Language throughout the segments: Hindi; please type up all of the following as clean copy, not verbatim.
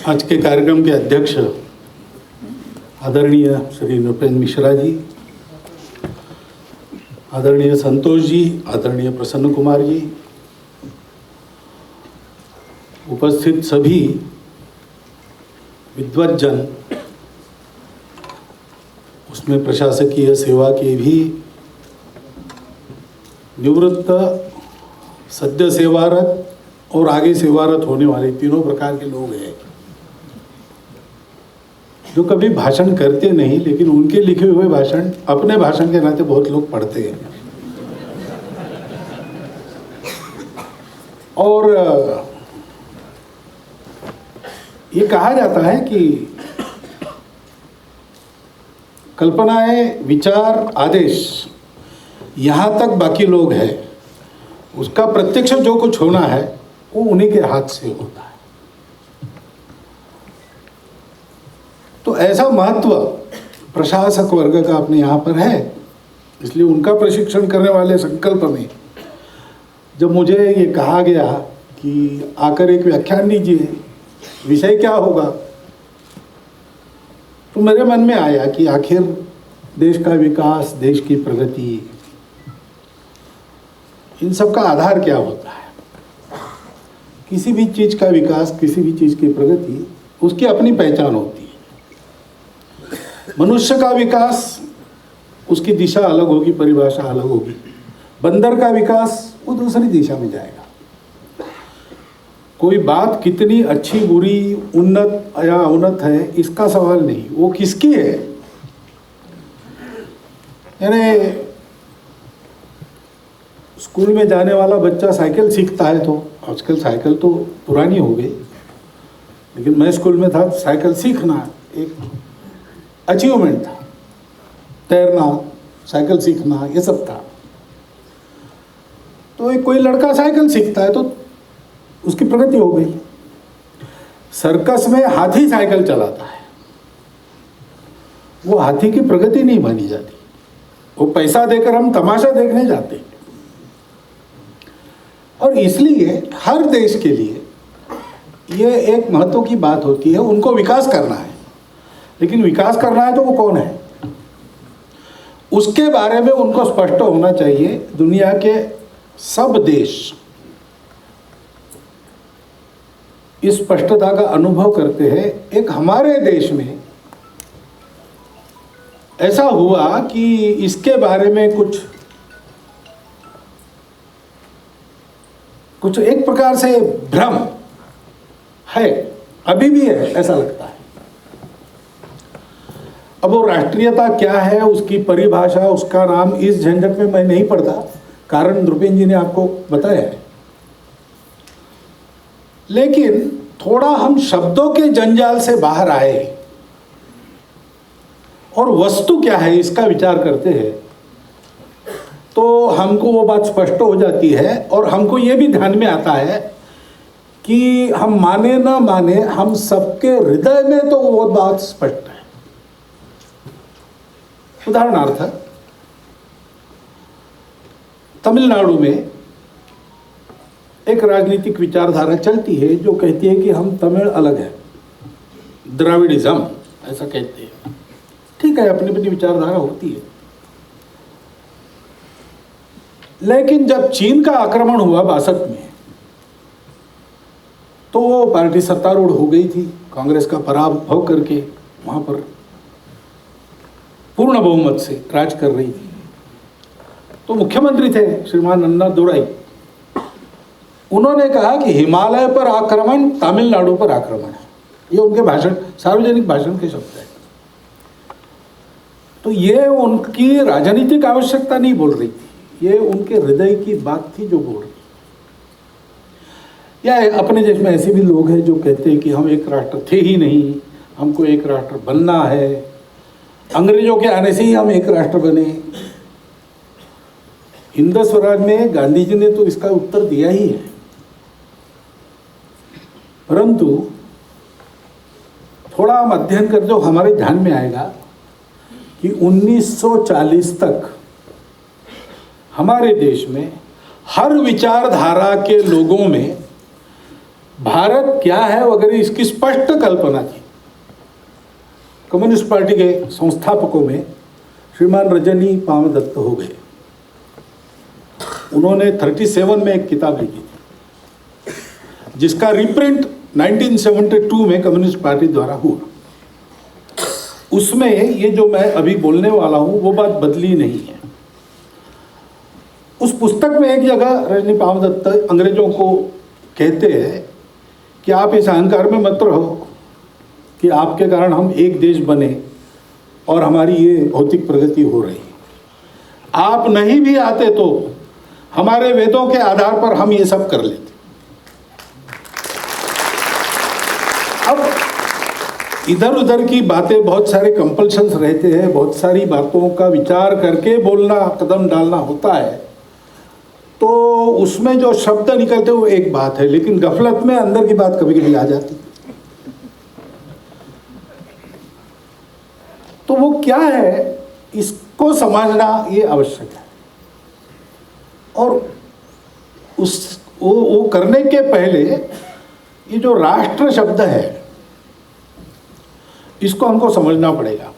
आज के कार्यक्रम के अध्यक्ष आदरणीय श्री नृपेंद्र मिश्रा जी, आदरणीय संतोष जी, आदरणीय प्रसन्न कुमार जी, उपस्थित सभी विद्वज्जन, उसमें प्रशासकीय सेवा के भी निवृत्त, सद्य सेवारत और आगे सेवारत होने वाले तीनों प्रकार के लोग हैं जो कभी भाषण करते नहीं, लेकिन उनके लिखे हुए भाषण अपने भाषण के नाते बहुत लोग पढ़ते हैं। और ये कहा जाता है कि कल्पनाएं, विचार, आदेश, यहाँ तक बाकी लोग हैं, उसका प्रत्यक्ष जो कुछ होना है वो उन्हीं के हाथ से होता है। तो ऐसा महत्व प्रशासक वर्ग का अपने यहाँ पर है, इसलिए उनका प्रशिक्षण करने वाले संकल्प में जब मुझे ये कहा गया कि आकर एक व्याख्यान दीजिए, विषय क्या होगा, तो मेरे मन में आया कि आखिर देश का विकास, देश की प्रगति, इन सब का आधार क्या होता है। किसी भी चीज़ का विकास, किसी भी चीज़ की प्रगति, उसकी अपनी पहचान होती है। मनुष्य का विकास, उसकी दिशा अलग होगी, परिभाषा अलग होगी। बंदर का विकास वो दूसरी दिशा में जाएगा। कोई बात कितनी अच्छी, बुरी, उन्नत या अवनत है, इसका सवाल नहीं, वो किसकी है। यानी स्कूल में जाने वाला बच्चा साइकिल सीखता है, तो आजकल साइकिल तो पुरानी हो गई, लेकिन मैं स्कूल में था, साइकिल सीखना एक अचीवमेंट था। तैरना, साइकिल सीखना, ये सब था। तो एक कोई लड़का साइकिल सीखता है तो उसकी प्रगति हो गई। सर्कस में हाथी साइकिल चलाता है, वो हाथी की प्रगति नहीं मानी जाती। वो पैसा देकर हम तमाशा देखने जाते हैं। और इसलिए हर देश के लिए ये एक महत्व की बात होती है, उनको विकास करना है। लेकिन विकास करना है तो वो कौन है, उसके बारे में उनको स्पष्ट होना चाहिए। दुनिया के सब देश इस स्पष्टता का अनुभव करते हैं। एक हमारे देश में ऐसा हुआ कि इसके बारे में कुछ एक प्रकार से भ्रम है, अभी भी है, ऐसा लगता है। अब वो राष्ट्रीयता क्या है, उसकी परिभाषा, उसका नाम, इस झंझट में मैं नहीं पढ़ता, कारण नृपेंद्र जी ने आपको बताया है। लेकिन थोड़ा हम शब्दों के जंजाल से बाहर आए और वस्तु क्या है इसका विचार करते हैं, तो हमको वो बात स्पष्ट हो जाती है। और हमको ये भी ध्यान में आता है कि हम माने ना माने, हम सबके हृदय में तो वो बात स्पष्ट है। उदाहरणार्थ, तमिलनाडु में एक राजनीतिक विचारधारा चलती है जो कहती है कि हम तमिल अलग है, द्राविडिज्म ऐसा कहते हैं। ठीक है, अपनी अपनी विचारधारा होती है। लेकिन जब चीन का आक्रमण हुआ 62 में, तो वो पार्टी सत्तारूढ़ हो गई थी, कांग्रेस का पराभव करके वहां पर पूर्ण बहुमत से राज कर रही थी। तो मुख्यमंत्री थे श्रीमान अन्नादुराई, उन्होंने कहा कि हिमालय पर आक्रमण तमिलनाडु पर आक्रमण है। ये उनके भाषण, सार्वजनिक भाषण के शब्द हैं। तो ये उनकी राजनीतिक आवश्यकता नहीं बोल रही थी, ये उनके हृदय की बात थी जो बोल रही। या अपने देश में ऐसे भी लोग हैं जो कहते हैं कि हम एक राष्ट्र थे ही नहीं, हमको एक राष्ट्र बनना है, अंग्रेजों के आने से ही हम एक राष्ट्र बने। हिंद स्वराज में गांधी जी ने तो इसका उत्तर दिया ही है, परंतु थोड़ा हम अध्ययन कर जो हमारे ध्यान में आएगा कि 1940 तक हमारे देश में हर विचारधारा के लोगों में भारत क्या है वगैरह इसकी स्पष्ट कल्पना थी। कम्युनिस्ट पार्टी के संस्थापकों में श्रीमान रजनी पामदत्त हो गए। उन्होंने 37 में एक किताब लिखी थी जिसका रिप्रिंट 1972 में कम्युनिस्ट पार्टी द्वारा हुआ। उसमें ये जो मैं अभी बोलने वाला हूं वो बात बदली नहीं है। उस पुस्तक में एक जगह रजनी पामदत्त अंग्रेजों को कहते हैं कि आप इस अहंकार में मत रहो कि आपके कारण हम एक देश बने और हमारी ये भौतिक प्रगति हो रही है। आप नहीं भी आते तो हमारे वेदों के आधार पर हम ये सब कर लेते। अब इधर उधर की बातें, बहुत सारे कंपल्शंस रहते हैं, बहुत सारी बातों का विचार करके बोलना, कदम डालना होता है, तो उसमें जो शब्द निकलते वो एक बात है, लेकिन गफलत में अंदर की बात कभी कभी आ जाती। तो वो क्या है, इसको समझना ये आवश्यक है। और वो करने के पहले ये जो राष्ट्र शब्द है इसको हमको समझना पड़ेगा,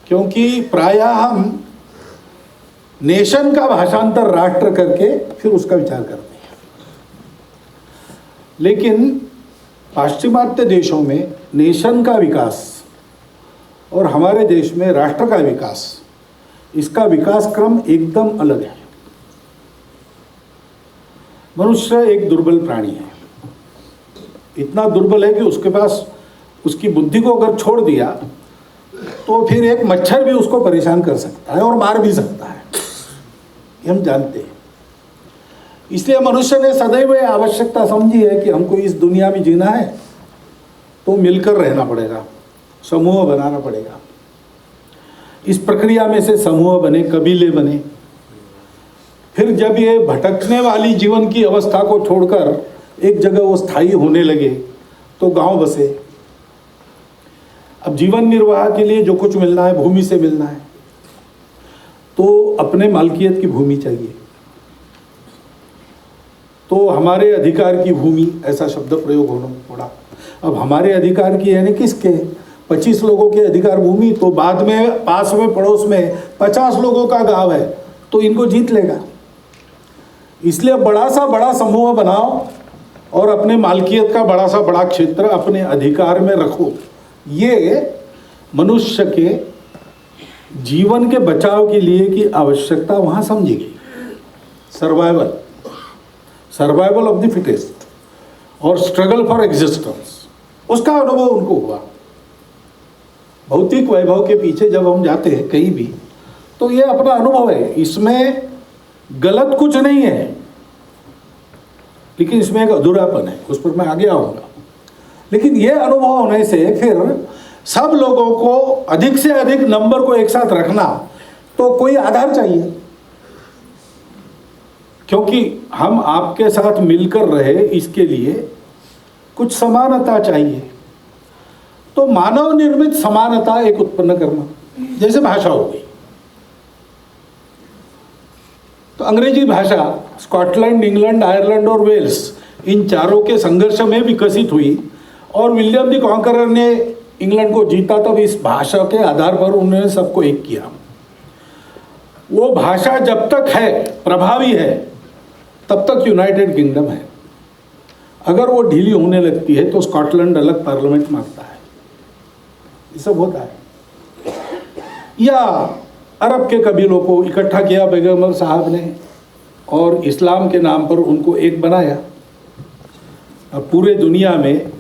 क्योंकि प्रायः हम नेशन का भाषांतर राष्ट्र करके फिर उसका विचार करते हैं। लेकिन पाश्चिमात्य देशों में नेशन का विकास और हमारे देश में राष्ट्र का विकास, इसका विकास क्रम एकदम अलग है। मनुष्य एक दुर्बल प्राणी है, इतना दुर्बल है कि उसके पास उसकी बुद्धि को अगर छोड़ दिया तो फिर एक मच्छर भी उसको परेशान कर सकता है और मार भी सकता है, ये हम जानते हैं। इसलिए मनुष्य ने सदैव ये आवश्यकता समझी है कि हमको इस दुनिया में जीना है तो मिलकर रहना पड़ेगा, समूह बनाना पड़ेगा। इस प्रक्रिया में से समूह बने, कबीले बने। फिर जब ये भटकने वाली जीवन की अवस्था को छोड़कर एक जगह वो स्थायी होने लगे तो गांव बसे। अब जीवन निर्वाह के लिए जो कुछ मिलना है भूमि से मिलना है, तो अपने मालकियत की भूमि चाहिए। तो हमारे अधिकार की भूमि, ऐसा शब्द प्रयोग होना पड़ा। अब हमारे अधिकार की यानी किसके? 25 लोगों के अधिकार भूमि, तो बाद में पास में पड़ोस में 50 लोगों का गांव है तो इनको जीत लेगा। इसलिए बड़ा सा बड़ा समूह बनाओ और अपने मालकियत का बड़ा सा बड़ा क्षेत्र अपने अधिकार में रखो। ये मनुष्य के जीवन के बचाव के लिए की आवश्यकता वहाँ समझी गई। सर्वाइवल ऑफ द फिटेस्ट और स्ट्रगल फॉर एग्जिस्टेंस, उसका अनुभव उनको हुआ। भौतिक वैभव के पीछे जब हम जाते हैं कहीं भी, तो ये अपना अनुभव है, इसमें गलत कुछ नहीं है, लेकिन इसमें एक अधूरापन है, उस पर मैं आगे आऊँगा। लेकिन ये अनुभव होने से फिर सब लोगों को अधिक से अधिक नंबर को एक साथ रखना, तो कोई आधार चाहिए, क्योंकि हम आपके साथ मिलकर रहे, इसके लिए कुछ समानता चाहिए। तो मानव निर्मित समानता एक उत्पन्न करना, जैसे भाषा हो गई। तो अंग्रेजी भाषा स्कॉटलैंड, इंग्लैंड, आयरलैंड और वेल्स, इन चारों के संघर्ष में विकसित हुई और विलियम द कॉन्करर ने इंग्लैंड को जीता। तब इस भाषा के आधार पर उन्होंने सबको एक किया। वो भाषा जब तक है, प्रभावी है, तब तक यूनाइटेड किंगडम है। अगर वो ढीली होने लगती है तो स्कॉटलैंड अलग पार्लियामेंट मांगता है, ये सब होता है। या अरब के कबीलों को इकट्ठा किया पैगंबर साहब ने और इस्लाम के नाम पर उनको एक बनाया। अब पूरे दुनिया में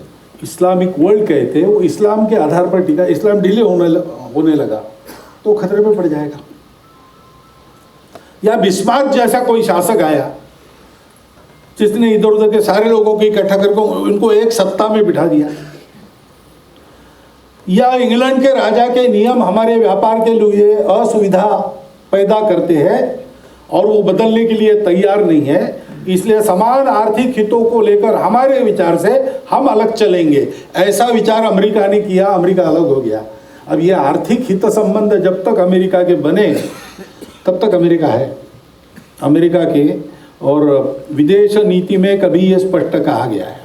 इस्लामिक वर्ल्ड कहते हैं, वो इस्लाम के आधार पर टिका। इस्लाम ढीले होने लगा तो खतरे में पड़ जाएगा। या बिस्मार्क जैसा कोई शासक आया जिसने इधर उधर के सारे लोगों को इकट्ठा करके उनको एक सत्ता में बिठा दिया। या इंग्लैंड के राजा के नियम हमारे व्यापार के लिए असुविधा पैदा करते हैं और वो बदलने के लिए तैयार नहीं है, इसलिए समान आर्थिक हितों को लेकर हमारे विचार से हम अलग चलेंगे। ऐसा विचार अमेरिका ने किया, अमेरिका अलग हो गया। अब ये आर्थिक हित संबंध जब तक अमेरिका के बने तब तक अमेरिका है। अमेरिका के और विदेश नीति में कभी ये स्पष्ट कहा गया है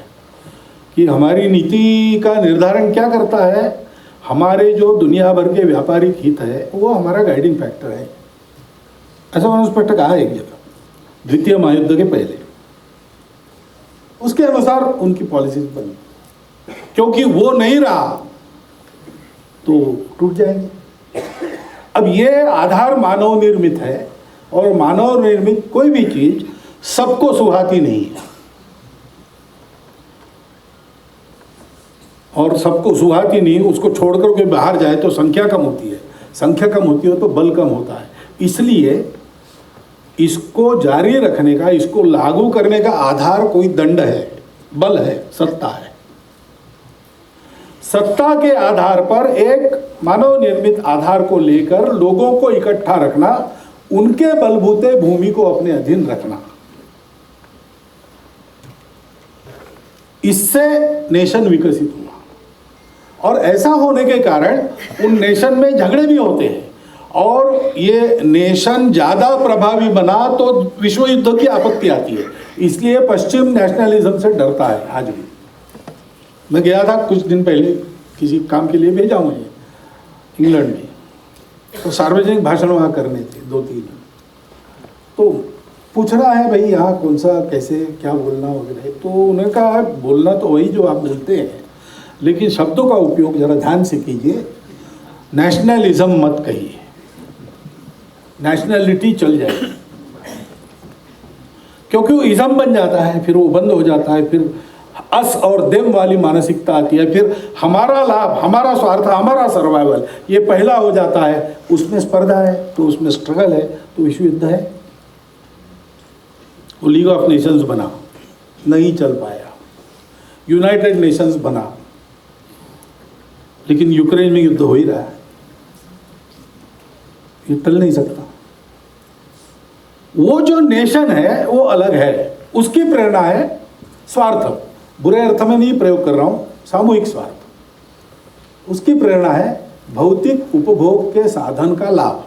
कि हमारी नीति का निर्धारण क्या करता है, हमारे जो दुनिया भर के व्यापारिक हित है वो हमारा गाइडिंग फैक्टर है। ऐसा उन्होंने स्पष्ट कहा है एक जगह द्वितीय महायुद्ध के पहले। उसके अनुसार उनकी पॉलिसीज बनी, क्योंकि वो नहीं रहा तो टूट जाएंगे। अब ये आधार मानव निर्मित है, और मानव निर्मित कोई भी चीज सबको सुहाती नहीं है, और सबको सुहाती नहीं, उसको छोड़कर के बाहर जाए तो संख्या कम होती है, संख्या कम होती है तो बल कम होता है। इसलिए इसको जारी रखने का, इसको लागू करने का आधार कोई दंड है, बल है, सत्ता है। सत्ता के आधार पर एक मानव निर्मित आधार को लेकर लोगों को इकट्ठा रखना, उनके बलबूते भूमि को अपने अधीन रखना, इससे नेशन विकसित हुआ। और ऐसा होने के कारण उन नेशन में झगड़े भी होते हैं, और ये नेशन ज़्यादा प्रभावी बना तो विश्व युद्ध की आपत्ति आती है। इसलिए पश्चिम नेशनलिज्म से डरता है आज भी। मैं गया था कुछ दिन पहले, किसी काम के लिए भेजा मुझे इंग्लैंड में, तो सार्वजनिक भाषण वहाँ करने थे 2-3, तो पूछ रहा है भाई यहाँ कौन सा कैसे क्या बोलना वगैरह। तो उन्होंने कहा बोलना तो वही जो आप बोलते हैं, लेकिन शब्दों का उपयोग जरा ध्यान से कीजिए। नेशनलिज्म मत कहिए, नेशनलिटी चल जाएगी, क्योंकि वो इज़म बन जाता है, फिर वो बंद हो जाता है, फिर अस और देम वाली मानसिकता आती है, फिर हमारा लाभ, हमारा स्वार्थ, हमारा सर्वाइवल, ये पहला हो जाता है। उसमें स्पर्धा है तो उसमें स्ट्रगल है, तो विश्व युद्ध है। वो लीग ऑफ नेशंस बना, नहीं चल पाया। यूनाइटेड नेशंस बना, लेकिन यूक्रेन में युद्ध हो ही रहा है, ये टल नहीं सकता। वो जो नेशन है वो अलग है, उसकी प्रेरणा है स्वार्थ, बुरे अर्थ में नहीं प्रयोग कर रहा हूं, सामूहिक स्वार्थ। उसकी प्रेरणा है भौतिक उपभोग के साधन का लाभ,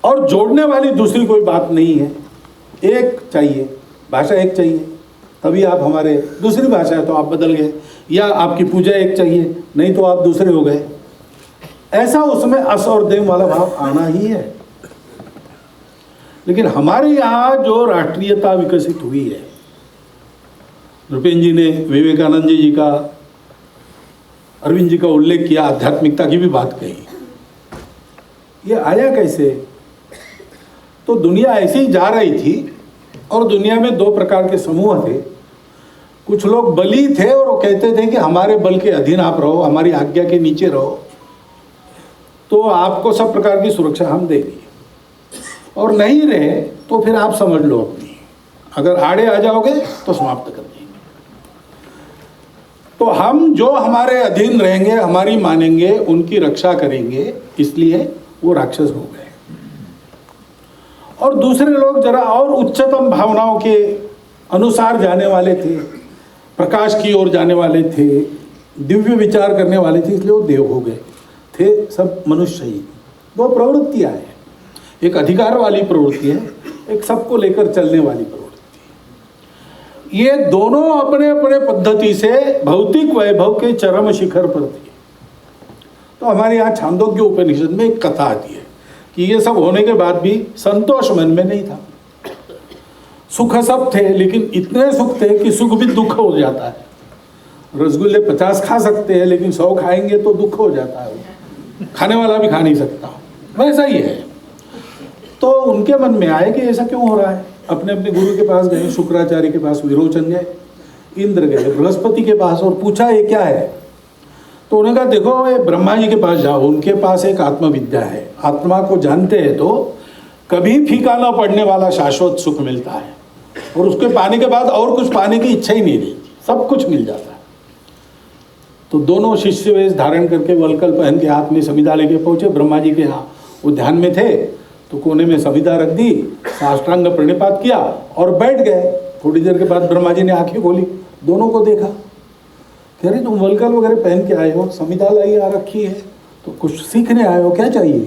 और जोड़ने वाली दूसरी कोई बात नहीं है। एक चाहिए, भाषा एक चाहिए, तभी आप हमारे, दूसरी भाषा है तो आप बदल गए, या आपकी पूजा एक चाहिए, नहीं तो आप दूसरे हो गए। ऐसा उसमें अस और देव वाला भाव आना ही है। लेकिन हमारे यहाँ जो राष्ट्रीयता विकसित हुई है, नृपेंद्र जी ने विवेकानंद जी का, अरविंद जी का उल्लेख किया, आध्यात्मिकता की भी बात कही, ये आया कैसे? तो दुनिया ऐसी ही जा रही थी, और दुनिया में 2 प्रकार के समूह थे। कुछ लोग बली थे और वो कहते थे कि हमारे बल के अधीन आप रहो, हमारी आज्ञा के नीचे रहो, तो आपको सब प्रकार की सुरक्षा हम देंगे। और नहीं रहे तो फिर आप समझ लो अपनी, अगर आड़े आ जाओगे तो समाप्त कर देंगे। तो हम जो हमारे अधीन रहेंगे, हमारी मानेंगे, उनकी रक्षा करेंगे, इसलिए वो राक्षस हो गए। और दूसरे लोग जरा और उच्चतम भावनाओं के अनुसार जाने वाले थे, प्रकाश की ओर जाने वाले थे, दिव्य विचार करने वाले थे, इसलिए वो देव हो गए थे। सब मनुष्य ही 2 प्रवृत्तियां हैं, एक अधिकार वाली प्रवृत्ति है, एक सबको लेकर चलने वाली प्रवृत्ति। ये दोनों अपने अपने पद्धति से भौतिक वैभव के चरम शिखर पर थे। तो हमारे यहाँ छांदोग्य उपनिषद में एक कथा आती है कि ये सब होने के बाद भी संतोष मन में नहीं था। सुख सब थे, लेकिन इतने सुख थे कि सुख भी दुख हो जाता है। रसगुल्ले 50 खा सकते हैं, लेकिन 100 खाएंगे तो दुख हो जाता है, खाने वाला भी खा नहीं सकता, वैसा ही है। तो उनके मन में आए कि ऐसा क्यों हो रहा है। अपने अपने गुरु के पास गए, शुक्राचार्य के पास विरोचन गए, इंद्र गए, बृहस्पति के पास, और पूछा ये क्या है। तो उन्होंने कहा देखो ये ब्रह्मा जी के पास जाओ, उनके पास एक आत्मविद्या है, आत्मा को जानते हैं तो कभी फीका न पड़ने वाला शाश्वत सुख मिलता है, और उसके पाने के बाद और कुछ पाने की इच्छा ही नहीं रहती, सब कुछ मिल जाता है। तो दोनों शिष्य वेश धारण करके वलकल पहन के हाथ में समिधा लेके पहुंचे ब्रह्मा जी के यहाँ। वो ध्यान में थे तो कोने में समिधा रख दी, साष्टांग प्रणिपात किया और बैठ गए। थोड़ी देर के बाद ब्रह्मा जी ने आंखें खोली, दोनों को देखा, कह रहे तुम वलकल वगैरह पहन के आए हो, समिधा लाई आ रखी है, तो कुछ सीखने आए हो, क्या चाहिए?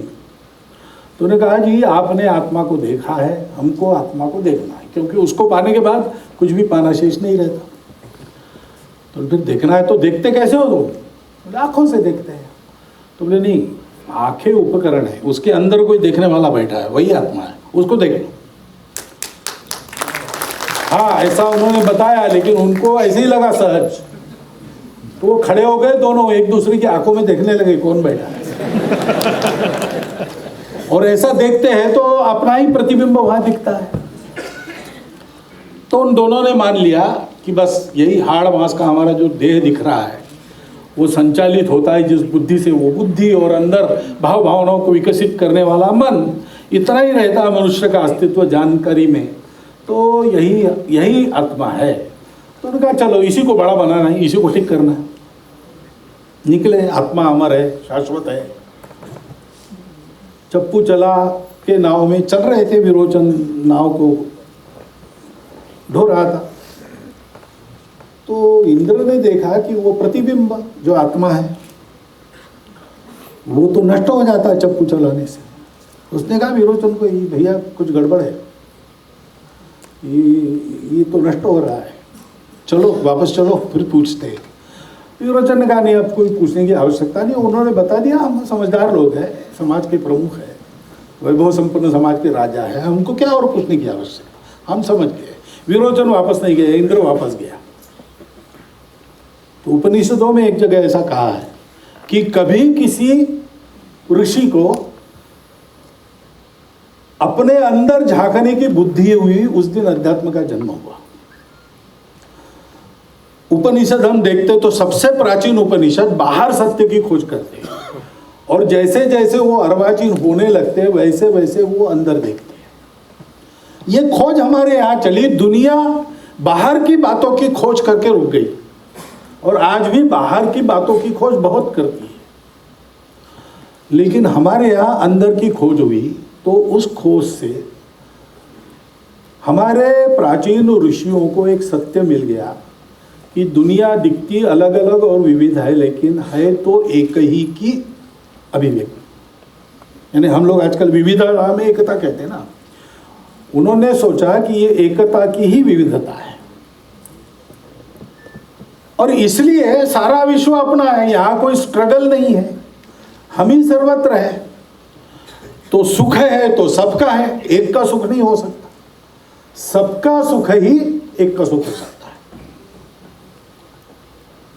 तो उन्होंने कहा जी आपने आत्मा को देखा है, हमको आत्मा को देखना है, क्योंकि उसको पाने के बाद कुछ भी पाना शेष नहीं रहता। तो फिर देखना है तो देखते कैसे हो तुम? आँखों से देखते हैं। तो बोले नहीं, आंखें उपकरण है, उसके अंदर कोई देखने वाला बैठा है, वही आत्मा है, उसको देख लो। हाँ, ऐसा उन्होंने बताया, लेकिन उनको ऐसे ही लगा सहज, तो वो खड़े हो गए, दोनों एक दूसरे की आंखों में देखने लगे कौन बैठा है। और ऐसा देखते हैं तो अपना ही प्रतिबिंब वहां दिखता है। तो उन दोनों ने मान लिया कि बस यही हाड़ मांस का हमारा जो देह दिख रहा है वो संचालित होता है जिस बुद्धि से, वो बुद्धि और अंदर भाव भावनाओं को विकसित करने वाला मन, इतना ही रहता है मनुष्य का अस्तित्व जानकारी में। तो यही आत्मा है। तो उन्होंने कहा चलो इसी को बड़ा बनाना है, इसी को ठीक करना है। निकले, आत्मा अमर है, शाश्वत है। चप्पू चला के नाव में चल रहे थे, विरोचन नाव को ढो रहा था। तो इंद्र ने देखा कि वो प्रतिबिंब जो आत्मा है वो तो नष्ट हो जाता है चप्पू चलाने से। उसने कहा विरोचन को, ये भैया कुछ गड़बड़ है, ये तो नष्ट हो रहा है, चलो वापस चलो, फिर पूछते हैं। विरोचन ने कहा नहीं, अब कोई पूछने की आवश्यकता नहीं। उन्होंने बता दिया हम समझदार लोग हैं, समाज के प्रमुख हैं, वैभव संपन्न समाज के राजा है, हमको क्या और पूछने की आवश्यकता, हम समझ गए। विरोचन वापस नहीं गए, इंद्र वापस गया। तो उपनिषदों में एक जगह ऐसा कहा है कि कभी किसी ऋषि को अपने अंदर झांकने की बुद्धि हुई, उस दिन अध्यात्म का जन्म हुआ। उपनिषद हम देखते तो सबसे प्राचीन उपनिषद बाहर सत्य की खोज करते हैं, और जैसे जैसे वो अर्वाचीन होने लगते हैं वैसे वैसे वो अंदर देखते हैं। ये खोज हमारे यहाँ चली, दुनिया बाहर की बातों की खोज करके रुक गई, और आज भी बाहर की बातों की खोज बहुत करती है। लेकिन हमारे यहाँ अंदर की खोज हुई, तो उस खोज से हमारे प्राचीन ऋषियों को एक सत्य मिल गया कि दुनिया दिखती अलग अलग और विविध है, लेकिन है तो एक ही की अभिव्यक्ति। यानी हम लोग आजकल विविधता में एकता कहते हैं ना, उन्होंने सोचा कि ये एकता की ही विविधता है, और इसलिए सारा विश्व अपना है, यहाँ कोई स्ट्रगल नहीं है, हम ही सर्वत्र है। तो सुख है तो सबका है, एक का सुख नहीं हो सकता, सबका सुख ही एक का सुख हो सकता है।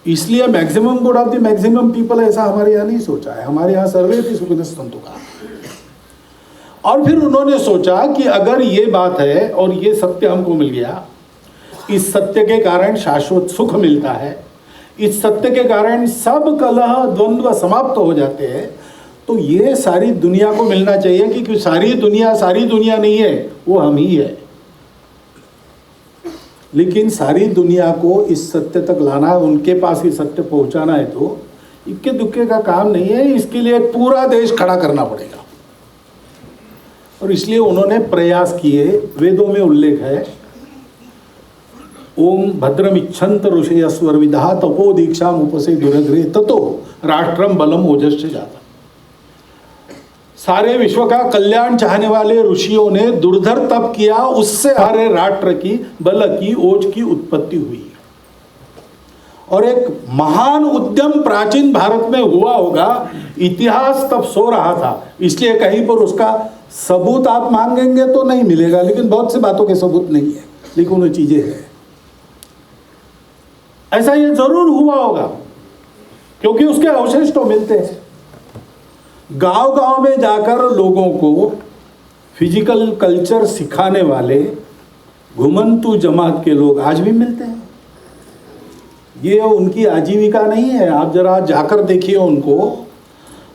इसलिए maximum good of the maximum people, ऐसा हमारे यहाँ नहीं सोचा है। हमारे यहाँ सर्वे भी सुखिनः सन्तु का। और फिर उन्होंने सोचा कि अगर ये बात है और ये सत्य हमको मिल गया, इस सत्य के कारण शाश्वत सुख मिलता है, इस सत्य के कारण सब कलह द्वंद्व समाप्त हो जाते हैं, तो ये सारी दुनिया को मिलना चाहिए। क्योंकि सारी दुनिया नहीं है, वो हम ही है। लेकिन सारी दुनिया को इस सत्य तक लाना है, उनके पास ये सत्य पहुंचाना है, तो इक्के दुक्के का काम नहीं है। इसके लिए पूरा देश खड़ा करना पड़ेगा, और इसलिए उन्होंने प्रयास किए। वेदों में उल्लेख है, ओम भद्रम इच्छन्त ऋषय स्वर्विदा तपो दीक्षा उपसे दुरग्रे ततो राष्ट्रम बलम ओजश्च जाता। सारे विश्व का कल्याण चाहने वाले ऋषियों ने दुर्धर तप किया, उससे हमारे राष्ट्र की बल की ओज की उत्पत्ति हुई। और एक महान उद्यम प्राचीन भारत में हुआ होगा, इतिहास तब सो रहा था, इसलिए कहीं पर उसका सबूत आप मांगेंगे तो नहीं मिलेगा, लेकिन बहुत सी बातों के सबूत नहीं है, लेकिन वो चीजें हैं। ऐसा ये जरूर हुआ होगा, क्योंकि उसके अवशेष तो मिलते हैं। गांव गांव में जाकर लोगों को फिजिकल कल्चर सिखाने वाले घुमंतु जमात के लोग आज भी मिलते हैं। ये उनकी आजीविका नहीं है। आप जरा जाकर देखिए उनको,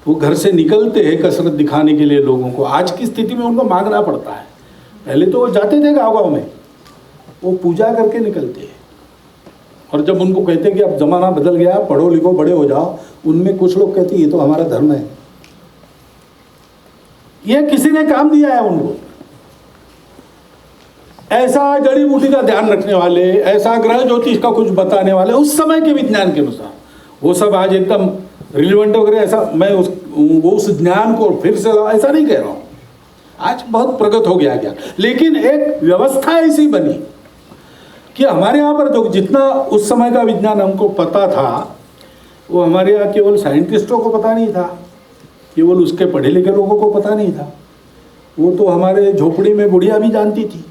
वो घर से निकलते हैं कसरत दिखाने के लिए लोगों को। आज की स्थिति में उनको मांगना पड़ता है, पहले तो वो जाते थे गाँव गाँव में, वो पूजा करके निकलते हैं। और जब उनको कहते हैं कि अब जमाना बदल गया, पढ़ो लिखो बड़े हो जाओ, उनमें कुछ लोग कहते हैं ये तो हमारा धर्म है। ये किसी ने काम दिया है उनको। ऐसा जड़ी बूटी का ध्यान रखने वाले, ऐसा ग्रह ज्योतिष का कुछ बताने वाले, उस समय के विज्ञान के अनुसार, वो सब आज एकदम रिलेवेंट वगैरह, ऐसा मैं उस ज्ञान को फिर से ऐसा नहीं कह रहा हूँ। आज बहुत प्रगत हो गया क्या, लेकिन एक व्यवस्था ऐसी बनी कि हमारे यहाँ पर जो जितना उस समय का विज्ञान हमको पता था वो हमारे यहाँ केवल साइंटिस्टों को पता नहीं था, केवल उसके पढ़े लिखे लोगों को पता नहीं था, वो तो हमारे झोपड़ी में बुढ़िया भी जानती थी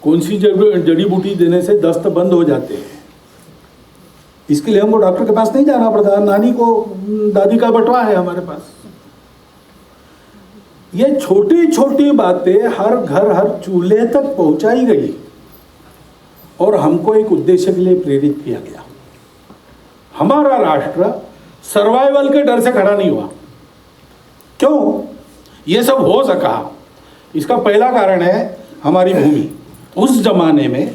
कौन सी जड़ी बूटी देने से दस्त बंद हो जाते हैं। इसके लिए हमको डॉक्टर के पास नहीं जाना पड़ता, नानी को दादी का बटवा है हमारे पास। ये छोटी छोटी बातें हर घर हर चूल्हे तक पहुंचाई गई और हमको एक उद्देश्य के लिए प्रेरित किया गया। हमारा राष्ट्र सर्वाइवल के डर से खड़ा नहीं हुआ। क्यों ये सब हो सका? इसका पहला कारण है हमारी भूमि। उस जमाने में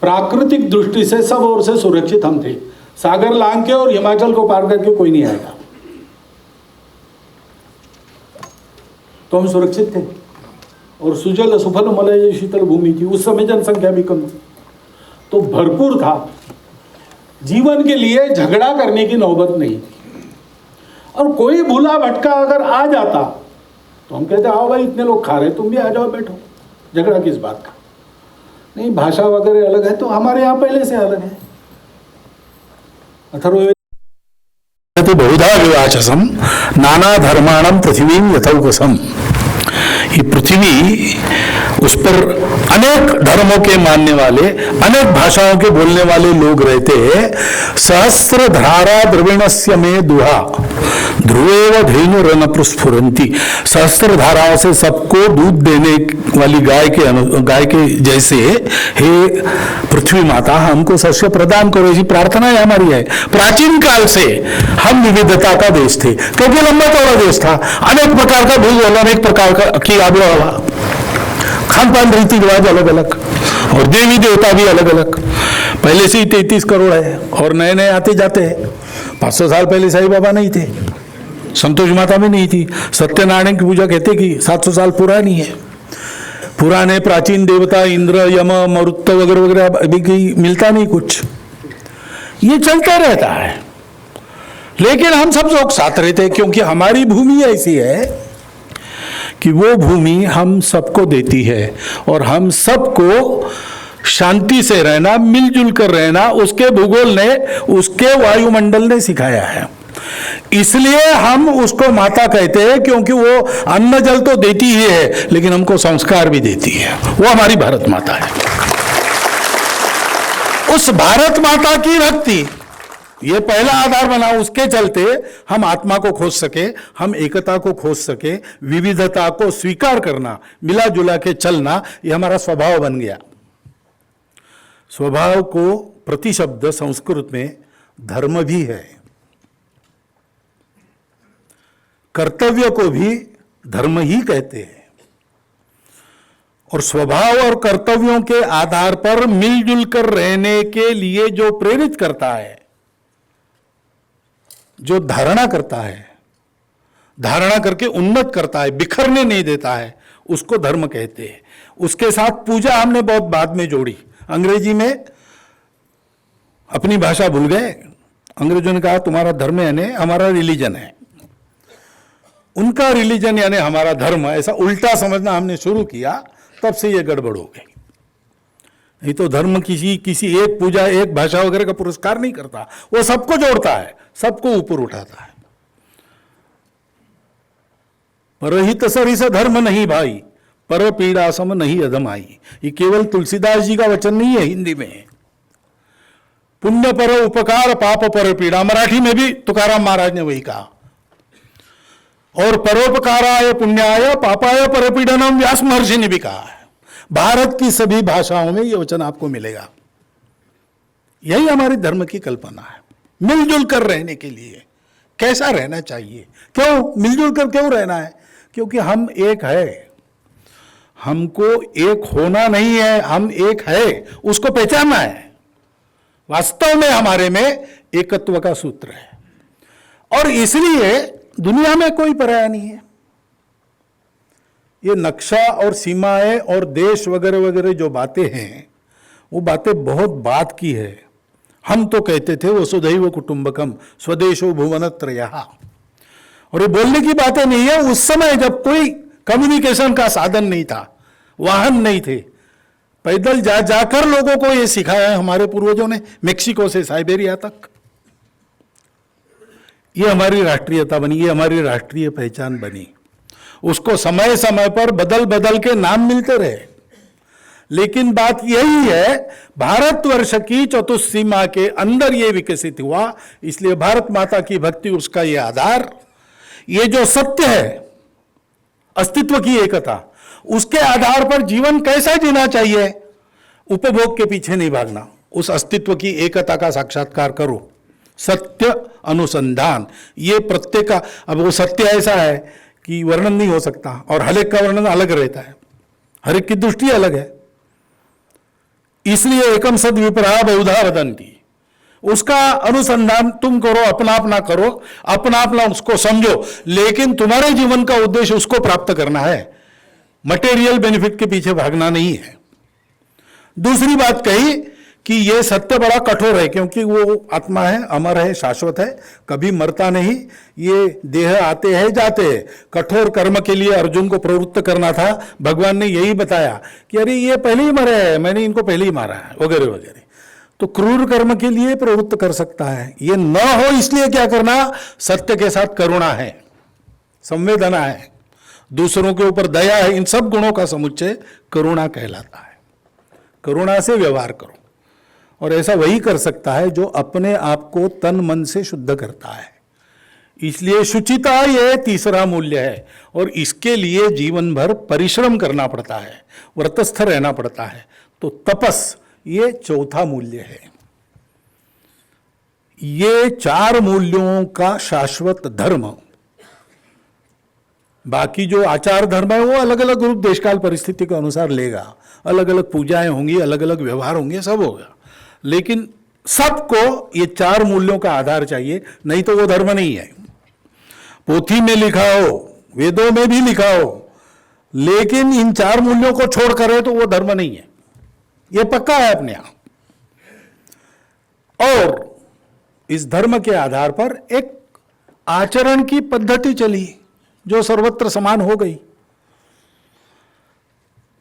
प्राकृतिक दृष्टि से सब ओर से सुरक्षित हम थे। सागर लांग के और हिमाचल को पार करके कोई नहीं आएगा, तो हम सुरक्षित थे। और सुजल सुफल मलय शीतल भूमि थी। उस समय जनसंख्या भी कम थी, तो भरपूर था। जीवन के लिए झगड़ा करने की नौबत नहीं थी। और कोई भूला भटका अगर आ जाता तो हम कहते आओ भाई, इतने लोग खा रहे, तुम भी आ जाओ, बैठो, झगड़ा किस बात का। नहीं, भाषा वगैरह अलग है तो हमारे यहाँ पहले से अलग है। अथर्ववेद बहुधा विवाचसम नाना धर्माणम पृथ्वी यथौकसम। ये पृथ्वी, उस पर अनेक धर्मों के मानने वाले, अनेक भाषाओं के बोलने वाले लोग रहते हैं। सहस्र धारा द्रविणस्य में दुहा ध्रुवेव धेनु रन प्रस्फुरंती। सहस्त्र धाराओं से सबको दूध देने वाली गाय के जैसे हे पृथ्वी माता हमको शस्य प्रदान करो, ऐसी प्रार्थना है हमारी है। प्राचीन काल से हम विविधता का देश थे, क्योंकि लंबा चौड़ा देश था, अनेक प्रकार का भूगोल, अनेक प्रकार की आबोहवा, खान पान रीति रिवाज अलग अलग, और देवी देवता भी अलग अलग। पहले से ही 33 करोड़ है और नए नए आते जाते हैं। 500 साल पहले साईं बाबा नहीं थे, संतोष माता भी नहीं थी, सत्यनारायण की पूजा कहते कि 700 साल पुरानी है। पुराने प्राचीन देवता इंद्र यम मरुत वगैरह वगैरह अभी मिलता नहीं कुछ, ये चलता रहता है। लेकिन हम सब लोग साथ रहते हैं, क्योंकि हमारी भूमि ऐसी है कि वो भूमि हम सबको देती है और हम सबको शांति से रहना, मिलजुल कर रहना उसके भूगोल ने, उसके वायुमंडल ने सिखाया है। इसलिए हम उसको माता कहते हैं, क्योंकि वो अन्न जल तो देती ही है लेकिन हमको संस्कार भी देती है। वो हमारी भारत माता है। उस भारत माता की भक्ति ये पहला आधार बना। उसके चलते हम आत्मा को खोज सके, हम एकता को खोज सके, विविधता को स्वीकार करना, मिला जुला के चलना, ये हमारा स्वभाव बन गया। स्वभाव को प्रतिशब्द संस्कृत में धर्म भी है, कर्तव्य को भी धर्म ही कहते हैं। और स्वभाव और कर्तव्यों के आधार पर मिलजुल कर रहने के लिए जो प्रेरित करता है, जो धारणा करता है, धारणा करके उन्नत करता है, बिखरने नहीं देता है, उसको धर्म कहते हैं। उसके साथ पूजा हमने बहुत बाद में जोड़ी। अंग्रेजी में अपनी भाषा भूल गए, अंग्रेजों ने कहा तुम्हारा धर्म यानी हमारा रिलीजन है, उनका रिलीजन यानी हमारा धर्म, ऐसा उल्टा समझना हमने शुरू किया, तब से ये गड़बड़ हो गई। नहीं तो धर्म किसी एक पूजा, एक भाषा वगैरह का पुरस्कार नहीं करता, वो सबको जोड़ता है, सबको ऊपर उठाता है। परहित सरिस धर्म नहीं भाई, पर पीड़ा सम नहीं अधमाई। ये केवल तुलसीदास जी का वचन नहीं है, हिंदी में पुण्य पर उपकार पाप पर पीड़ा, मराठी में भी तुकाराम महाराज ने वही कहा। और परोपकाराय पुण्याय पापाय परपीड़नम व्यास महर्षि ने भी कहा है। भारत की सभी भाषाओं में यह वचन आपको मिलेगा। यही हमारे धर्म की कल्पना है, मिलजुल कर रहने के लिए। कैसा रहना चाहिए, क्यों मिलजुल कर क्यों रहना है? क्योंकि हम एक है, हमको एक होना नहीं है, हम एक है, उसको पहचानना है। वास्तव में हमारे में एकत्व का सूत्र है, और इसलिए दुनिया में कोई पराया नहीं है। ये नक्शा और सीमाएं और देश वगैरह वगैरह जो बातें हैं, वो बातें बहुत बात की है। हम तो कहते थे वसुधैव कुटुंबकम स्वदेशो भुवनत्रयः, और ये बोलने की बातें नहीं है। उस समय जब कोई कम्युनिकेशन का साधन नहीं था, वाहन नहीं थे, पैदल जा जाकर लोगों को ये सिखाया है हमारे पूर्वजों ने, मेक्सिको से साइबेरिया तक। ये हमारी राष्ट्रीयता बनी, ये हमारी राष्ट्रीय पहचान बनी। उसको समय समय पर बदल बदल के नाम मिलते रहे, लेकिन बात यही है, भारतवर्ष की चतुसीमा के अंदर ये विकसित हुआ, इसलिए भारत माता की भक्ति उसका ये आधार, ये जो सत्य है अस्तित्व की एकता, उसके आधार पर जीवन कैसा जीना चाहिए, उपभोग के पीछे नहीं भागना, उस अस्तित्व की एकता का साक्षात्कार करो, सत्य अनुसंधान, ये प्रत्येक का। अब वो सत्य ऐसा है कि वर्णन नहीं हो सकता, और हर एक का वर्णन अलग रहता है, हर एक की दृष्टि अलग है, इसलिए एकम सद विपरा बहुधा वदन्ति, उसका अनुसंधान तुम करो, अपना अपना करो, अपना अपना उसको समझो, लेकिन तुम्हारे जीवन का उद्देश्य उसको प्राप्त करना है, मटेरियल बेनिफिट के पीछे भागना नहीं है। दूसरी बात कही कि यह सत्य बड़ा कठोर है, क्योंकि वो आत्मा है, अमर है, शाश्वत है, कभी मरता नहीं, ये देह आते हैं जाते हैं। कठोर कर्म के लिए अर्जुन को प्रवृत्त करना था, भगवान ने यही बताया कि अरे ये पहले ही मरे हैं, मैंने इनको पहले ही मारा है, वगैरह वगैरह। तो क्रूर कर्म के लिए प्रवृत्त कर सकता है, ये न हो इसलिए क्या करना, सत्य के साथ करुणा है, संवेदना है, दूसरों के ऊपर दया है, इन सब गुणों का समुच्चय करुणा कहलाता है। करुणा से व्यवहार करो, और ऐसा वही कर सकता है जो अपने आप को तन मन से शुद्ध करता है। इसलिए शुचिता ये तीसरा मूल्य है, और इसके लिए जीवन भर परिश्रम करना पड़ता है, व्रतस्थ रहना पड़ता है। तो तपस ये चौथा मूल्य है। ये चार मूल्यों का शाश्वत धर्म, बाकी जो आचार धर्म है वो अलग अलग रूप देशकाल परिस्थिति के अनुसार लेगा, अलग अलग पूजाएं होंगी, अलग अलग व्यवहार होंगे, सब होगा, लेकिन सबको ये चार मूल्यों का आधार चाहिए, नहीं तो वो धर्म नहीं है। पोथी में लिखा हो, वेदों में भी लिखा हो, लेकिन इन चार मूल्यों को छोड़ करे तो वो धर्म नहीं है, ये पक्का है अपने आप। और इस धर्म के आधार पर एक आचरण की पद्धति चली जो सर्वत्र समान हो गई।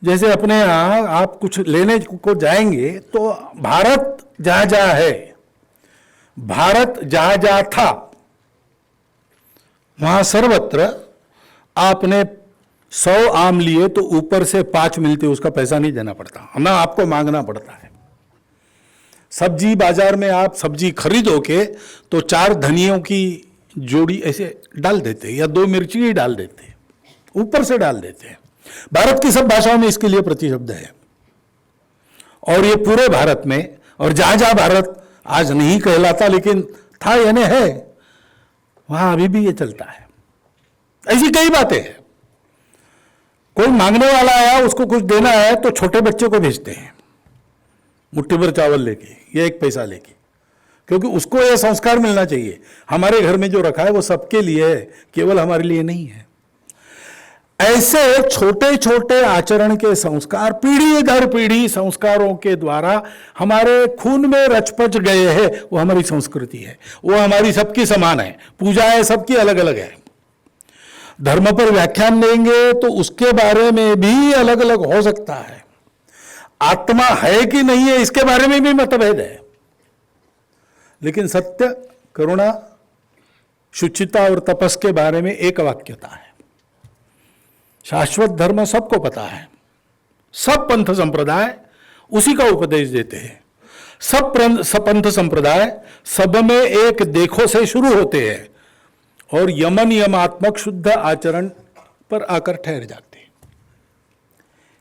जैसे अपने यहां आप कुछ लेने को जाएंगे तो भारत जहां जहां है, भारत जहां जहां था, वहां सर्वत्र आपने 100 आम लिए तो ऊपर से 5 मिलते, उसका पैसा नहीं देना पड़ता, ना आपको मांगना पड़ता है। सब्जी बाजार में आप सब्जी खरीदो के तो 4 धनियों की जोड़ी ऐसे डाल देते, या 2 मिर्ची ही डाल देते, ऊपर से डाल देते हैं। भारत की सब भाषाओं में इसके लिए प्रतिशब्द है, और ये पूरे भारत में, और जहां जहां भारत आज नहीं कहलाता लेकिन था यानी है, वहां अभी भी ये चलता है। ऐसी कई बातें हैं। कोई मांगने वाला आया, उसको कुछ देना है तो छोटे बच्चे को भेजते हैं मुट्ठी भर चावल लेके या 1 पैसा लेके, क्योंकि उसको यह संस्कार मिलना चाहिए, हमारे घर में जो रखा है वो सबके लिए है, केवल हमारे लिए नहीं है। ऐसे छोटे छोटे आचरण के संस्कार पीढ़ी दर पीढ़ी संस्कारों के द्वारा हमारे खून में रचपच गए हैं, वो हमारी संस्कृति है, वो हमारी सबकी समान है। पूजा है सबकी अलग अलग है, धर्म पर व्याख्यान देंगे तो उसके बारे में भी अलग अलग हो सकता है, आत्मा है कि नहीं है इसके बारे में भी मतभेद है, लेकिन सत्य, करुणा, शुचिता और तपस के बारे में एक वाक्यता है। शाश्वत धर्म सबको पता है, सब पंथ संप्रदाय उसी का उपदेश देते हैं, सब पंथ संप्रदाय सब में एक देखो से शुरू होते हैं और यमन यमात्मक शुद्ध आचरण पर आकर ठहर जाते हैं।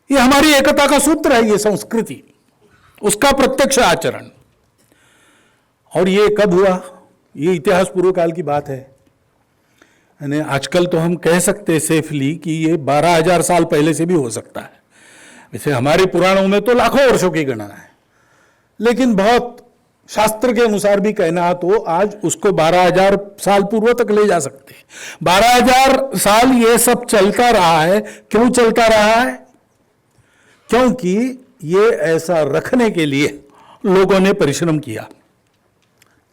ये हमारी एकता का सूत्र है, ये संस्कृति, उसका प्रत्यक्ष आचरण। और ये कब हुआ? ये इतिहास पूर्व काल की बात है। यानी आजकल तो हम कह सकते हैं सेफली कि ये 12,000 साल पहले से भी हो सकता है। वैसे हमारे पुराणों में तो लाखों वर्षों की गणना है, लेकिन बहुत शास्त्र के अनुसार भी कहना तो आज उसको 12,000 साल पूर्व तक ले जा सकते हैं। 12,000 साल ये सब चलता रहा है। क्यों चलता रहा है? क्योंकि ये ऐसा रखने के लिए लोगों ने परिश्रम किया,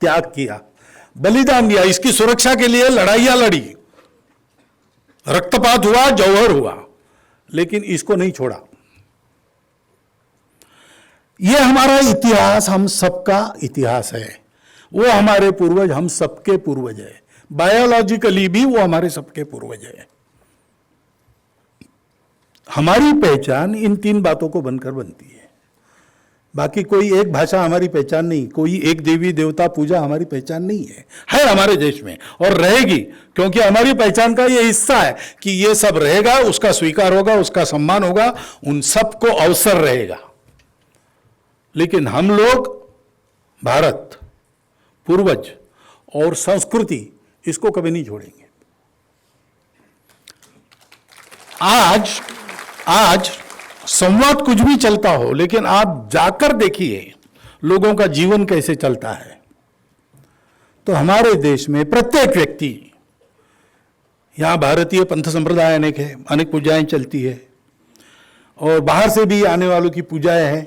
त्याग किया, बलिदान दिया, इसकी सुरक्षा के लिए लड़ाइयां लड़ी, रक्तपात हुआ, जौहर हुआ। लेकिन इसको नहीं छोड़ा। यह हमारा इतिहास हम सबका इतिहास है। वो हमारे पूर्वज हम सबके पूर्वज है। बायोलॉजिकली भी वो हमारे सबके पूर्वज है। हमारी पहचान इन 3 बातों को बनकर बनती है। बाकी कोई एक भाषा हमारी पहचान नहीं, कोई एक देवी देवता पूजा हमारी पहचान नहीं है हमारे देश में और रहेगी, क्योंकि हमारी पहचान का ये हिस्सा है कि ये सब रहेगा, उसका स्वीकार होगा, उसका सम्मान होगा, उन सबको अवसर रहेगा। लेकिन हम लोग भारत, पूर्वज और संस्कृति, इसको कभी नहीं छोड़ेंगे। आज संवाद कुछ भी चलता हो, लेकिन आप जाकर देखिए लोगों का जीवन कैसे चलता है। तो हमारे देश में प्रत्येक व्यक्ति, यहां भारतीय पंथ संप्रदाय अनेक है, अनेक पूजाएं चलती है और बाहर से भी आने वालों की पूजाएं हैं,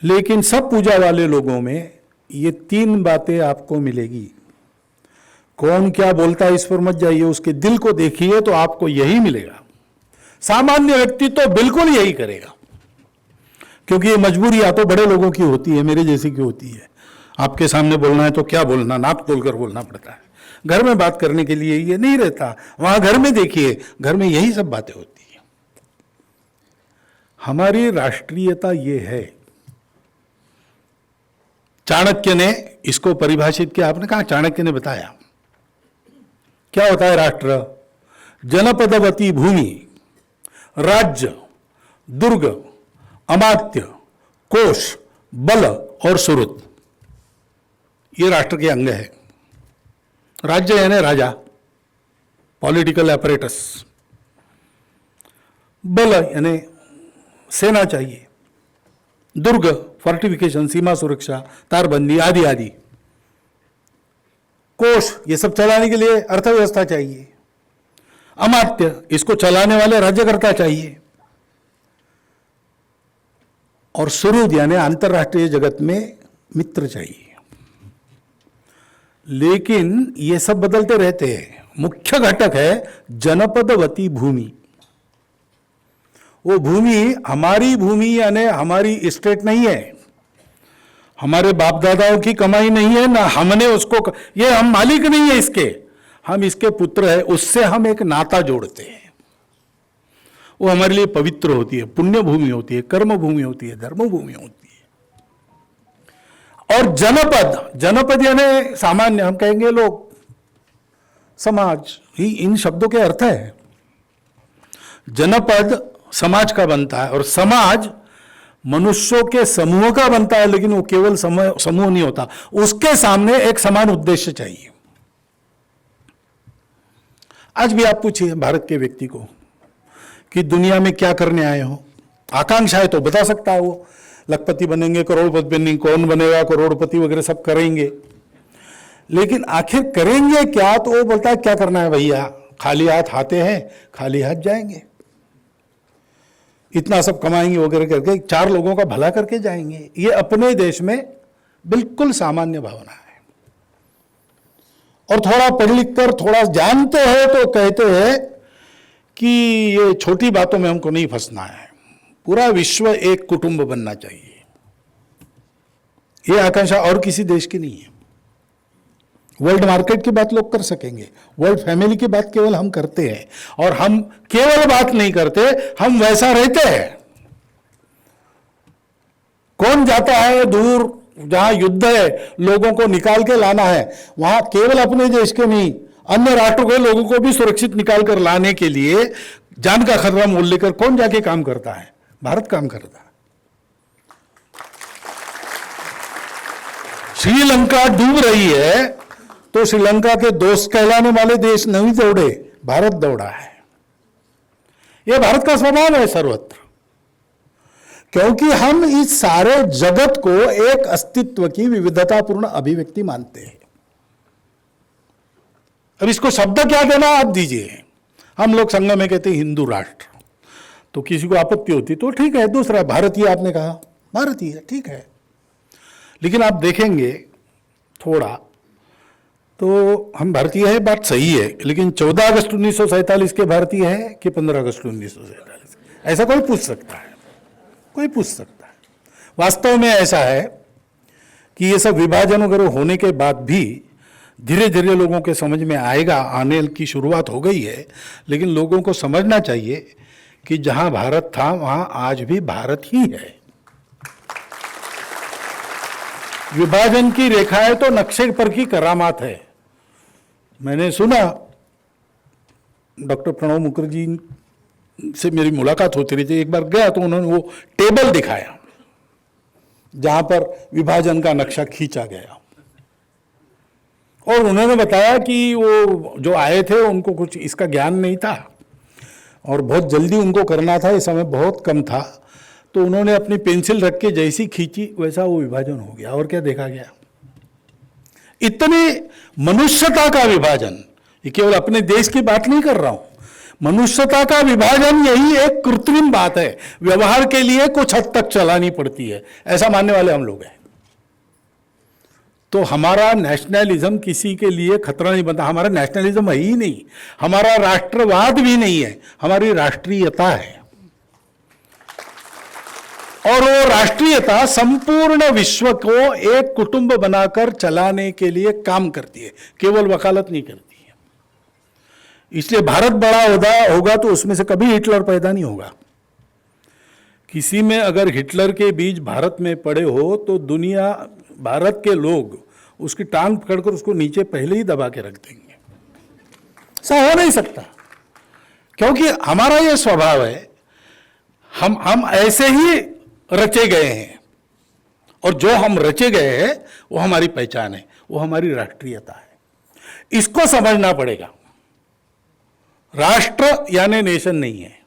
लेकिन सब पूजा वाले लोगों में ये 3 बातें आपको मिलेगी। कौन क्या बोलता है इस पर मत जाइए, उसके दिल को देखिए तो आपको यही मिलेगा। सामान्य व्यक्ति तो बिल्कुल यही करेगा, क्योंकि ये मजबूरी या तो बड़े लोगों की होती है, मेरे जैसे की होती है। आपके सामने बोलना है तो क्या बोलना, नाक तोलकर बोलना पड़ता है। घर में बात करने के लिए ये नहीं रहता। वहां घर में देखिए, घर में यही सब बातें होती है। हमारी राष्ट्रीयता ये है। चाणक्य ने इसको परिभाषित किया। आपने कहा चाणक्य ने बताया क्या होता है राष्ट्र? जनपदवती भूमि, राज्य, दुर्ग, अमात्य, कोश, बल और सुहृद, ये राष्ट्र के अंग है। राज्य यानी राजा, पॉलिटिकल apparatus। बल यानी सेना चाहिए, दुर्ग फोर्टिफिकेशन, सीमा सुरक्षा, तारबंदी आदि आदि, कोष ये सब चलाने के लिए अर्थव्यवस्था चाहिए, अमात्य इसको चलाने वाले राज्यकर्ता चाहिए, और सुहृद यानी अंतरराष्ट्रीय जगत में मित्र चाहिए। लेकिन ये सब बदलते रहते हैं। मुख्य घटक है जनपदवती भूमि। वो भूमि हमारी भूमि यानी हमारी स्टेट नहीं है, हमारे बाप दादाओं की कमाई नहीं है, ना हमने उसको, ये हम मालिक नहीं है इसके, हम इसके पुत्र है। उससे हम एक नाता जोड़ते हैं। वो हमारे लिए पवित्र होती है, पुण्य भूमि होती है, कर्म भूमि होती है, धर्म भूमि होती है। और जनपद, जनपद यानी सामान्य, हम कहेंगे लोग, समाज ही इन शब्दों के अर्थ है। जनपद समाज का बनता है और समाज मनुष्यों के समूह का बनता है, लेकिन वो केवल समूह नहीं होता, उसके सामने एक समान उद्देश्य चाहिए। आज भी आप पूछिए भारत के व्यक्ति को कि दुनिया में क्या करने आए हो, आकांक्षा है तो बता सकता है वो, लखपति बनेंगे, करोड़पति बनेंगे, कौन बनेगा करोड़पति वगैरह सब करेंगे, लेकिन आखिर करेंगे क्या? तो वो बोलता है क्या करना है भैया, खाली हाथ आते हैं, खाली हाथ जाएंगे, इतना सब कमाएंगे वगैरह करके 4 लोगों का भला करके जाएंगे। ये अपने देश में बिल्कुल सामान्य भावना है। और थोड़ा पढ़ लिख कर थोड़ा जानते हैं तो कहते हैं कि ये छोटी बातों में हमको नहीं फंसना है, पूरा विश्व एक कुटुंब बनना चाहिए। ये आकांक्षा और किसी देश की नहीं है। वर्ल्ड मार्केट की बात लोग कर सकेंगे, वर्ल्ड फैमिली की बात केवल हम करते हैं, और हम केवल बात नहीं करते, हम वैसा रहते हैं। कौन जाता है दूर जहां युद्ध है, लोगों को निकाल के लाना है, वहां केवल अपने देश के नहीं, अन्य राष्ट्रों के लोगों को भी सुरक्षित निकाल कर लाने के लिए जान का खतरा मोल लेकर कौन जाके काम करता है? भारत काम करता है। श्रीलंका डूब रही है तो श्रीलंका के दोस्त कहलाने वाले देश नहीं दौड़े, भारत दौड़ा है। यह भारत का स्वभाव है सर्वत्र, क्योंकि हम इस सारे जगत को एक अस्तित्व की विविधतापूर्ण अभिव्यक्ति मानते हैं। अब इसको शब्द क्या देना आप दीजिए। हम लोग संगम में कहते हैं हिंदू राष्ट्र, तो किसी को आपत्ति होती तो ठीक है, दूसरा भारतीय, आपने कहा भारतीय ठीक है, लेकिन आप देखेंगे थोड़ा तो हम भारतीय है, बात सही है, लेकिन 14 अगस्त 1947 के भारतीय है कि 15 अगस्त 1947? ऐसा कोई पूछ सकता है, कोई पूछ सकता है। वास्तव में ऐसा है कि ये सब विभाजन वगैरह होने के बाद भी धीरे धीरे लोगों के समझ में आएगा, आने की शुरुआत हो गई है, लेकिन लोगों को समझना चाहिए कि जहां भारत था वहां आज भी भारत ही है। विभाजन की रेखाएं तो नक्शे पर की करामात है। मैंने सुना डॉक्टर प्रणब मुखर्जी से मेरी मुलाकात होती रही थी, एक बार गया तो उन्होंने वो टेबल दिखाया जहां पर विभाजन का नक्शा खींचा गया, और उन्होंने बताया कि वो जो आए थे उनको कुछ इसका ज्ञान नहीं था और बहुत जल्दी उनको करना था, इस समय बहुत कम था, तो उन्होंने अपनी पेंसिल रख के जैसी खींची वैसा वो विभाजन हो गया। और क्या देखा गया? इतने मनुष्यता का विभाजन, ये केवल अपने देश की बात नहीं कर रहा हूं, मनुष्यता का विभाजन यही एक कृत्रिम बात है, व्यवहार के लिए कुछ हद तक चलानी पड़ती है, ऐसा मानने वाले हम लोग हैं। तो हमारा नेशनलिज्म किसी के लिए खतरा नहीं बनता। हमारा नेशनलिज्म है ही नहीं, हमारा राष्ट्रवाद भी नहीं है, हमारी राष्ट्रीयता है। और वो राष्ट्रीयता संपूर्ण विश्व को एक कुटुंब बनाकर चलाने के लिए काम करती है, केवल वकालत नहीं करती है। इसलिए भारत बड़ा होगा तो उसमें से कभी हिटलर पैदा नहीं होगा। किसी में अगर हिटलर के बीज भारत में पड़े हो तो दुनिया, भारत के लोग उसकी टांग पकड़कर उसको नीचे पहले ही दबा के रख देंगे। ऐसा हो नहीं सकता, क्योंकि हमारा यह स्वभाव है, हम ऐसे ही रचे गए हैं, और जो हम रचे गए हैं वो हमारी पहचान है, वो हमारी राष्ट्रीयता है। इसको समझना पड़ेगा। राष्ट्र यानी नेशन नहीं है।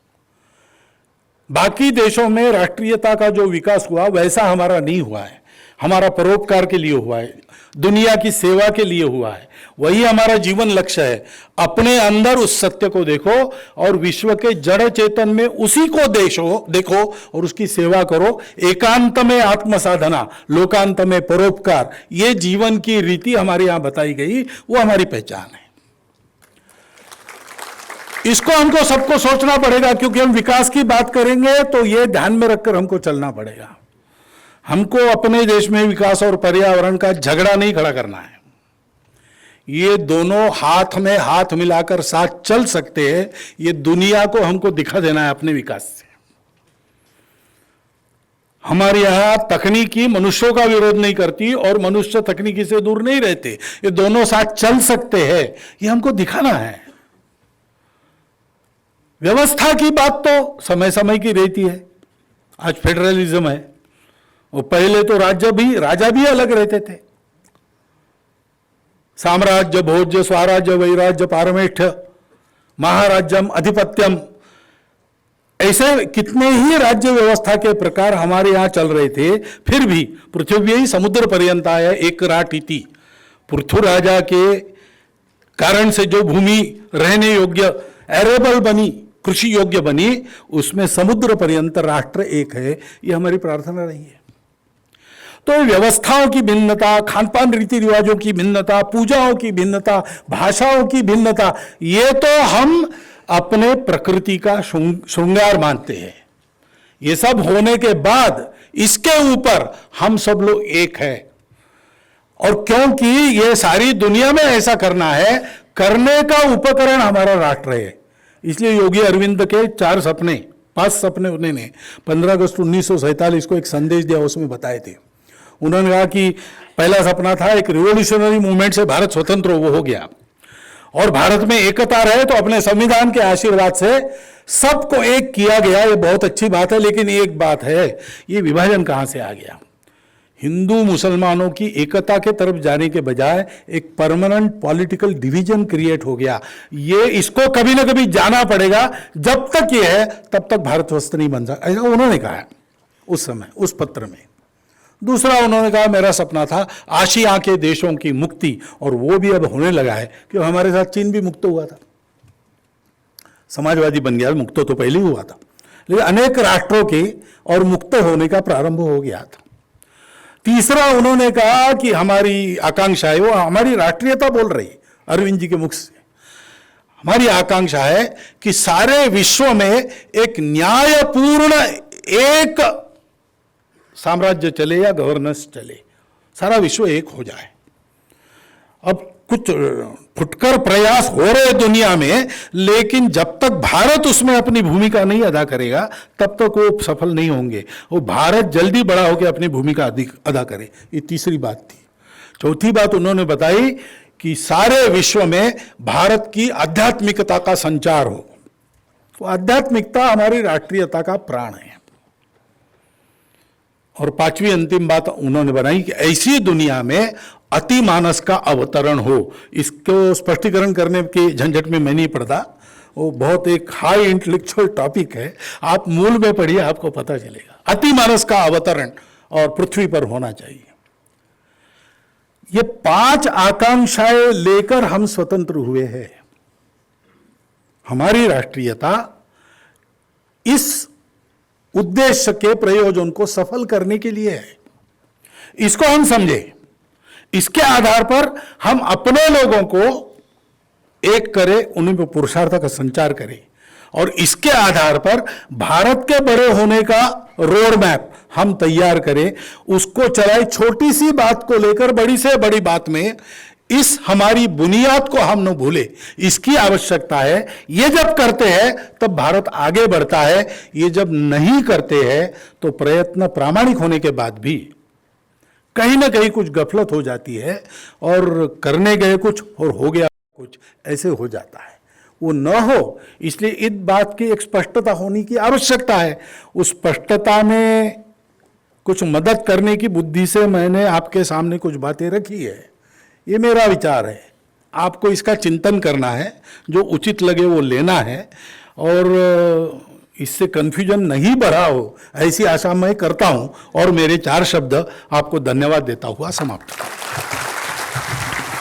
बाकी देशों में राष्ट्रीयता का जो विकास हुआ वैसा हमारा नहीं हुआ है। हमारा परोपकार के लिए हुआ है, दुनिया की सेवा के लिए हुआ है, वही हमारा जीवन लक्ष्य है। अपने अंदर उस सत्य को देखो और विश्व के जड़ चेतन में उसी को देखो और उसकी सेवा करो। एकांत में आत्म साधना, लोकांत में परोपकार, ये जीवन की रीति हमारे यहां बताई गई, वो हमारी पहचान है। इसको हमको सबको सोचना पड़ेगा, क्योंकि हम विकास की बात करेंगे तो ये ध्यान में रखकर हमको चलना पड़ेगा। हमको अपने देश में विकास और पर्यावरण का झगड़ा नहीं खड़ा करना है। ये दोनों हाथ में हाथ मिलाकर साथ चल सकते हैं, ये दुनिया को हमको दिखा देना है अपने विकास से। हमारे यहां तकनीकी मनुष्यों का विरोध नहीं करती और मनुष्य तकनीकी से दूर नहीं रहते, ये दोनों साथ चल सकते हैं, ये हमको दिखाना है। व्यवस्था की बात तो समय समय की रहती है। आज फेडरलिज्म है, वो पहले तो राजा भी अलग रहते थे। साम्राज्य, भोज्य, स्वराज्य, वैराज्य, पारमेष्ठ्य, महाराज्यम, अधिपत्यम, ऐसे कितने ही राज्य व्यवस्था के प्रकार हमारे यहां चल रहे थे। फिर भी पृथ्वी समुद्र पर्यंत आया, एक राट इति। पृथु राजा के कारण से जो भूमि रहने योग्य, एरेबल बनी, कृषि योग्य बनी, उसमें समुद्र पर्यंत राष्ट्र एक है, ये हमारी प्रार्थना रही है। तो व्यवस्थाओं की भिन्नता, खानपान रीति रिवाजों की भिन्नता, पूजाओं की भिन्नता, भाषाओं की भिन्नता, ये तो हम अपने प्रकृति का श्रृंगार मानते हैं। ये सब होने के बाद इसके ऊपर हम सब लोग एक हैं। और क्योंकि ये सारी दुनिया में ऐसा करना है, करने का उपकरण हमारा राष्ट्र है। इसलिए योगी अरविंद के 5 सपने उन्होंने 15 अगस्त 1947 को एक संदेश दिया, उसमें बताए थे। उन्होंने कहा कि पहला सपना था एक रिवॉल्यूशनरी मूवमेंट से भारत स्वतंत्र वो हो गया और भारत में एकता रहे, तो अपने संविधान के आशीर्वाद से सबको एक किया गया। ये बहुत अच्छी बात है, लेकिन एक बात है, ये विभाजन कहां से आ गया? हिंदू मुसलमानों की एकता के तरफ जाने के बजाय एक परमानेंट पॉलिटिकल डिवीजन क्रिएट हो गया। ये इसको कभी ना कभी जाना पड़ेगा। जब तक ये है तब तक भारत स्वस्थ नहीं बन सकता, ऐसा उन्होंने कहा उस समय उस पत्र में। दूसरा उन्होंने कहा मेरा सपना था आशिया के देशों की मुक्ति, और वो भी अब होने लगा है, क्योंकि हमारे साथ चीन भी मुक्त हुआ था, समाजवादी बन गया। मुक्त तो पहले ही हुआ था, लेकिन अनेक राष्ट्रों के और मुक्त होने का प्रारंभ हो गया था। तीसरा उन्होंने कहा कि हमारी आकांक्षा है, वो हमारी राष्ट्रीयता बोल रही अरविंद जी के मुख से, हमारी आकांक्षा है कि सारे विश्व में एक न्यायपूर्ण एक साम्राज्य चले या गवर्नेंस चले, सारा विश्व एक हो जाए। अब कुछ फुटकर प्रयास हो रहे दुनिया में, लेकिन जब तक भारत उसमें अपनी भूमिका नहीं अदा करेगा तब तक वो सफल नहीं होंगे। वो भारत जल्दी बड़ा होकर अपनी भूमिका अदा करे, ये तीसरी बात थी। चौथी बात उन्होंने बताई कि सारे विश्व में भारत की आध्यात्मिकता का संचार हो। तो आध्यात्मिकता हमारी राष्ट्रीयता का प्राण है। और पांचवी अंतिम बात उन्होंने बनाई कि ऐसी दुनिया में अतिमानस का अवतरण हो। इसको स्पष्टीकरण करने के झंझट में मैं नहीं पड़ता, वो बहुत एक हाई इंटेलेक्चुअल टॉपिक है, आप मूल में पढ़िए, आपको पता चलेगा। अतिमानस का अवतरण और पृथ्वी पर होना चाहिए। ये 5 आकांक्षाएं लेकर हम स्वतंत्र हुए हैं। हमारी राष्ट्रीयता इस उद्देश्य के प्रयोजन को सफल करने के लिए है। इसको हम समझे, इसके आधार पर हम अपने लोगों को एक करें, उन्हीं पर पुरुषार्थ का संचार करें, और इसके आधार पर भारत के बड़े होने का रोड मैप हम तैयार करें, उसको चलाए। छोटी सी बात को लेकर बड़ी से बड़ी बात में इस हमारी बुनियाद को हम न भूले, इसकी आवश्यकता है। ये जब करते हैं तब भारत आगे बढ़ता है। ये जब नहीं करते हैं तो प्रयत्न प्रामाणिक होने के बाद भी कहीं ना कहीं कुछ गफलत हो जाती है, और करने गए कुछ और हो गया कुछ, ऐसे हो जाता है। वो न हो, इसलिए इस बात की एक स्पष्टता होने की आवश्यकता है। उस स्पष्टता में कुछ मदद करने की बुद्धि से मैंने आपके सामने कुछ बातें रखी है। ये मेरा विचार है, आपको इसका चिंतन करना है, जो उचित लगे वो लेना है, और इससे कन्फ्यूजन नहीं बढ़ा हो ऐसी आशा मैं करता हूं, और मेरे 4 शब्द आपको धन्यवाद देता हुआ समाप्त।